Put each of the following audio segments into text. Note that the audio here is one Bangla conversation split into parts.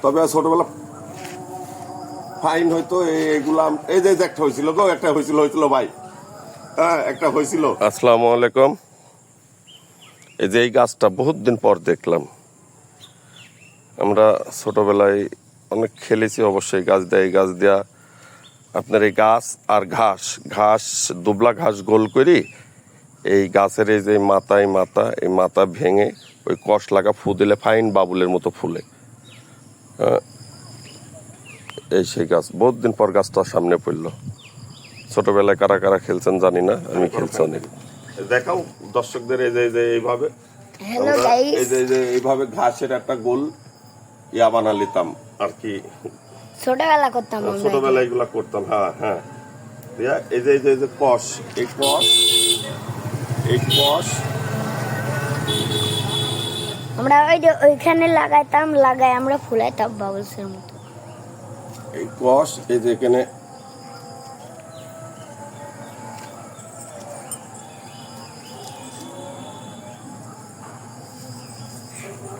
তবে ছোটবেলা ফাইন হয়তো এগুলা এই যে একটা হয়েছিল গো, একটা হয়েছিল ভাই, হ্যাঁ একটা হয়েছিল। আসসালামু আলাইকুম। এই যে এই গাছটা বহুত দিন পর দেখলাম। আমরা ছোটবেলায় অনেক খেলেছি অবশ্যই গাছ দেয়, এই গাছ দেয়া আপনার এই গাছ আর ঘাস দুবলা ঘাস গোল করি এই গাছের এই যে এই মাথা ভেঙে ওই কষ লাগা ফু দিলে ফাইন বাবুলের মতো ফুলে। এই সেই গাছ বহুত দিন পর গাছটা সামনে পড়লো। ছোটবেলায় কারা কারা খেলছেন জানি না, আমি খেলছি অনেক। দেখাও দর্শকদের এই যে এইভাবে এইভাবে ঘাসের একটা গোল ইয়া বানা নিতাম আর কি, ছোটবেলা করতাম, ছোটবেলায় এগুলা করতাম। হ্যাঁ হ্যাঁ, এই যে কষ, এই কষ আমরা ওই যে ওইখানে লাগাই আমরা ফুলাইতাম বাবলসের মতো। এই কষ এই যে এখানে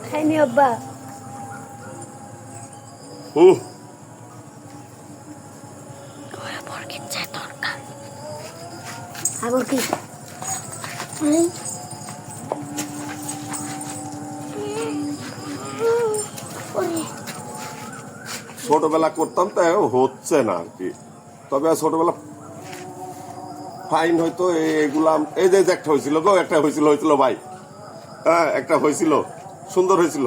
খাইনি আব্বা। আগর কি ছোটবেলা করতাম তাই হচ্ছে না আর কি। তবে ছোটবেলা ফাইন হয়তো এগুলা এই যে একটা হয়েছিল গো, একটা হয়েছিল ভাই, হ্যাঁ একটা হয়েছিল, সুন্দর হয়েছিল।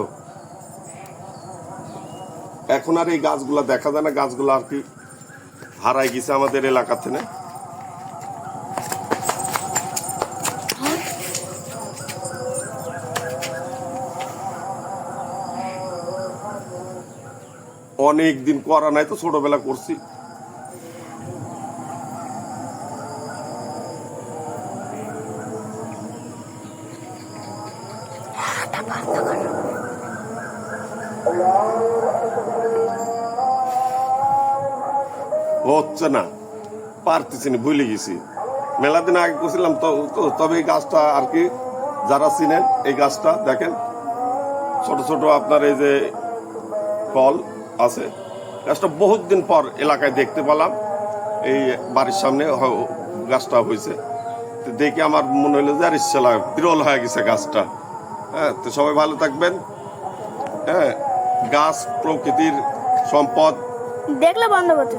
এখন আর এই গাছগুলা দেখা যায় না, গাছগুলা আর কি হারাই গেছে আমাদের এলাকা থেকে। অনেক দিন করা নাই তো, ছোটবেলা করছি। হচ্ছে না, পারতেছি না, ভুলে গেছি। মেলা দিন আগে করছিলাম তো, তবে এই গাছটা আর কি যারা চিনেন এই গাছটা দেখেন, ছোট ছোট আপনার এই যে ফল আছে, গাছটা বহুত দিন পর এলাকায় দেখতে পেলাম। এই বাড়ির সামনে গাছটা হয়েছে, দেখে আমার মনে হলো যে আর ইচ্ছা লাগে, বিরল হয়ে গেছে গাছটা। হ্যাঁ, তো সবাই ভালো থাকবেন। হ্যাঁ, গাছ প্রকৃতির সম্পদ। দেখলে বন্ধ করতে